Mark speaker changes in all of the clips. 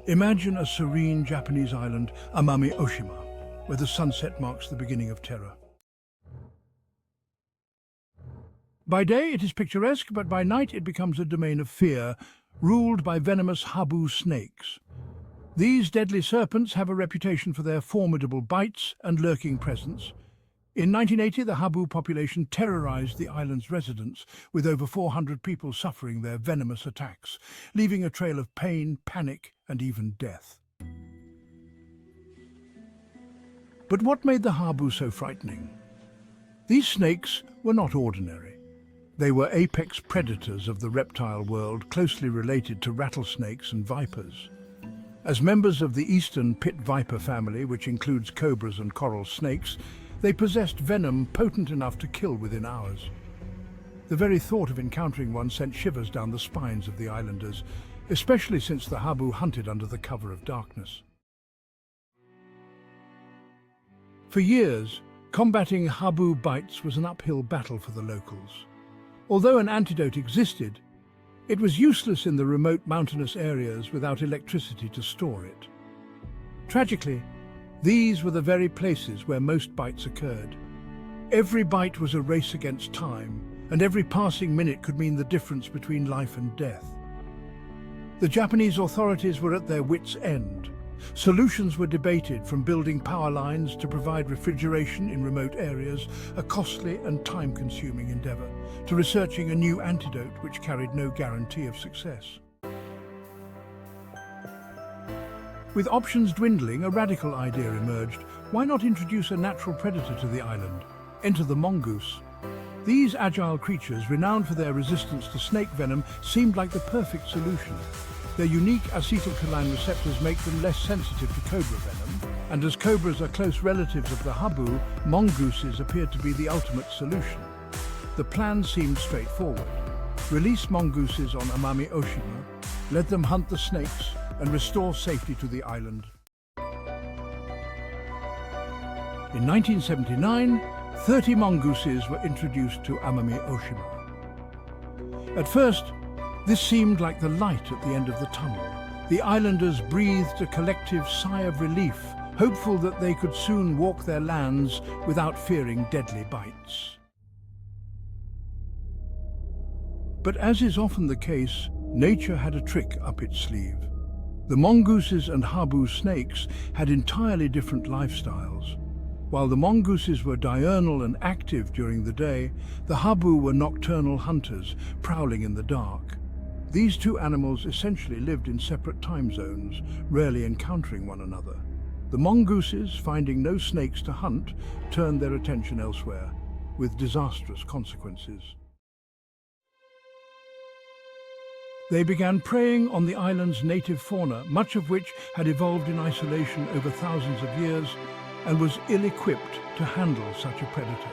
Speaker 1: Imagine a serene Japanese island, Amami-Oshima, where the sunset marks the beginning of terror. By day it is picturesque, but by night it becomes a domain of fear, ruled by venomous habu snakes. These deadly serpents have a reputation for their formidable bites and lurking presence. In 1980, the habu population terrorized the island's residents, with over 400 people suffering their venomous attacks, leaving a trail of pain, panic, and even death. But what made the habu so frightening? These snakes were not ordinary. They were apex predators of the reptile world, closely related to rattlesnakes and vipers. As members of the eastern pit viper family, which includes cobras and coral snakes, they possessed venom potent enough to kill within hours. The very thought of encountering one sent shivers down the spines of the islanders, especially since the habu hunted under the cover of darkness. For years, combating habu bites was an uphill battle for the locals. Although an antidote existed, it was useless in the remote mountainous areas without electricity to store it. Tragically, these were the very places where most bites occurred. Every bite was a race against time, and every passing minute could mean the difference between life and death. The Japanese authorities were at their wits' end. Solutions were debated, from building power lines to provide refrigeration in remote areas, a costly and time-consuming endeavor, to researching a new antidote which carried no guarantee of success. With options dwindling, a radical idea emerged. Why not introduce a natural predator to the island? Enter the mongoose. These agile creatures, renowned for their resistance to snake venom, seemed like the perfect solution. Their unique acetylcholine receptors make them less sensitive to cobra venom, and as cobras are close relatives of the habu, mongooses appeared to be the ultimate solution. The plan seemed straightforward. Release mongooses on Amami-Oshima, let them hunt the snakes, and restore safety to the island. In 1979, 30 mongooses were introduced to Amami-Oshima. At first, this seemed like the light at the end of the tunnel. The islanders breathed a collective sigh of relief, hopeful that they could soon walk their lands without fearing deadly bites. But as is often the case, nature had a trick up its sleeve. The mongooses and habu snakes had entirely different lifestyles. While the mongooses were diurnal and active during the day, the habu were nocturnal hunters, prowling in the dark. These two animals essentially lived in separate time zones, rarely encountering one another. The mongooses, finding no snakes to hunt, turned their attention elsewhere, with disastrous consequences. They began preying on the island's native fauna, much of which had evolved in isolation over thousands of years and was ill-equipped to handle such a predator.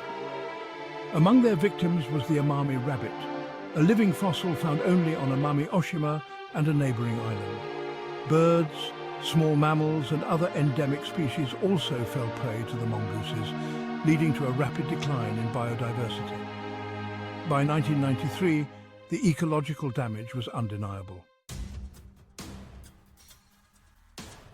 Speaker 1: Among their victims was the Amami rabbit, a living fossil found only on Amami-Oshima and a neighboring island. Birds, small mammals and other endemic species also fell prey to the mongooses, leading to a rapid decline in biodiversity. By 1993, the ecological damage was undeniable.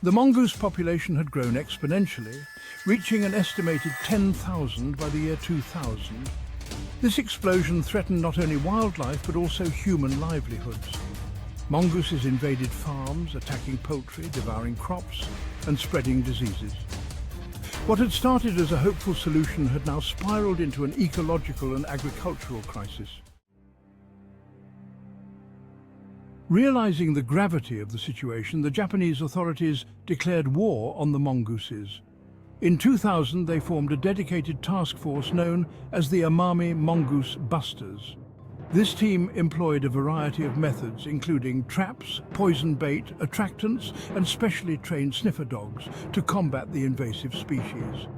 Speaker 1: The mongoose population had grown exponentially, reaching an estimated 10,000 by the year 2000. This explosion threatened not only wildlife but also human livelihoods. Mongooses invaded farms, attacking poultry, devouring crops, and spreading diseases. What had started as a hopeful solution had now spiraled into an ecological and agricultural crisis. Realizing the gravity of the situation, the Japanese authorities declared war on the mongooses. In 2000, they formed a dedicated task force known as the Amami Mongoose Busters. This team employed a variety of methods, including traps, poison bait, attractants, and specially trained sniffer dogs to combat the invasive species.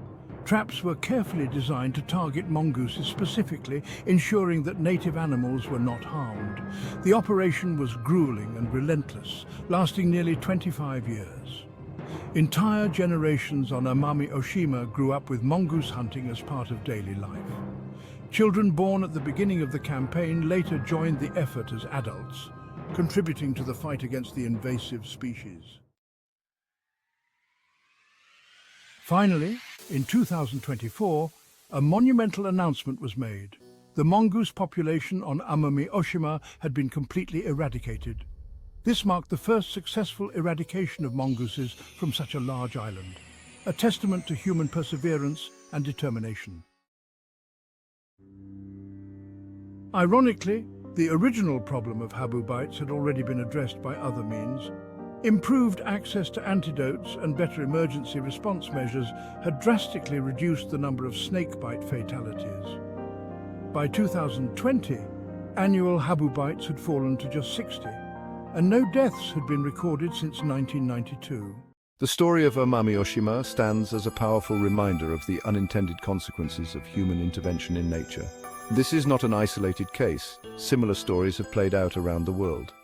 Speaker 1: Traps were carefully designed to target mongooses specifically, ensuring that native animals were not harmed. The operation was grueling and relentless, lasting nearly 25 years. Entire generations on Amami-Oshima grew up with mongoose hunting as part of daily life. Children born at the beginning of the campaign later joined the effort as adults, contributing to the fight against the invasive species. Finally, in 2024, a monumental announcement was made. The mongoose population on Amami Oshima had been completely eradicated. This marked the first successful eradication of mongooses from such a large island, a testament to human perseverance and determination. Ironically, the original problem of habu bites had already been addressed by other means. Improved access to antidotes and better emergency response measures had drastically reduced the number of snakebite fatalities. By 2020, annual habu bites had fallen to just 60, and no deaths had been recorded since 1992.
Speaker 2: The story of Amami Oshima stands as a powerful reminder of the unintended consequences of human intervention in nature. This is not an isolated case. Similar stories have played out around the world.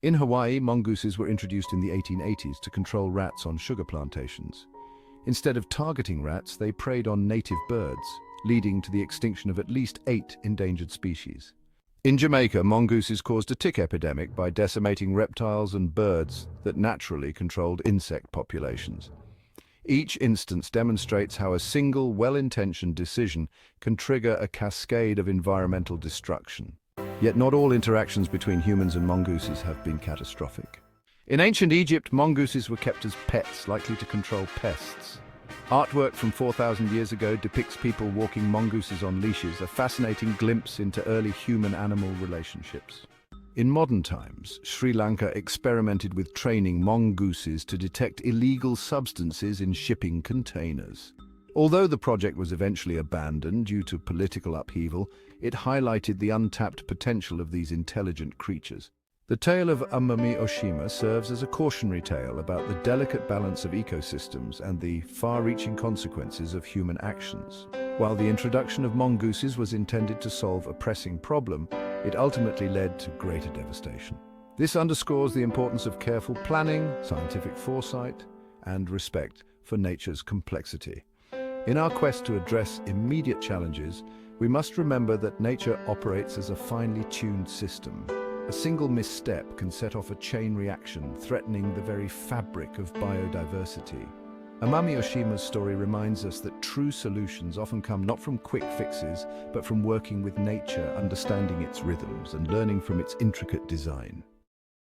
Speaker 2: In Hawaii, mongooses were introduced in the 1880s to control rats on sugar plantations. Instead of targeting rats, they preyed on native birds, leading to the extinction of at least 8 endangered species. In Jamaica, mongooses caused a tick epidemic by decimating reptiles and birds that naturally controlled insect populations. Each instance demonstrates how a single, well-intentioned decision can trigger a cascade of environmental destruction. Yet not all interactions between humans and mongooses have been catastrophic. In ancient Egypt, mongooses were kept as pets, likely to control pests. Artwork from 4,000 years ago depicts people walking mongooses on leashes, a fascinating glimpse into early human-animal relationships. In modern times, Sri Lanka experimented with training mongooses to detect illegal substances in shipping containers. Although the project was eventually abandoned due to political upheaval, it highlighted the untapped potential of these intelligent creatures. The tale of Amami Oshima serves as a cautionary tale about the delicate balance of ecosystems and the far-reaching consequences of human actions. While the introduction of mongooses was intended to solve a pressing problem, it ultimately led to greater devastation. This underscores the importance of careful planning, scientific foresight, and respect for nature's complexity. In our quest to address immediate challenges, we must remember that nature operates as a finely tuned system. A single misstep can set off a chain reaction, threatening the very fabric of biodiversity. Amami Oshima's story reminds us that true solutions often come not from quick fixes, but from working with nature, understanding its rhythms, and learning from its intricate design.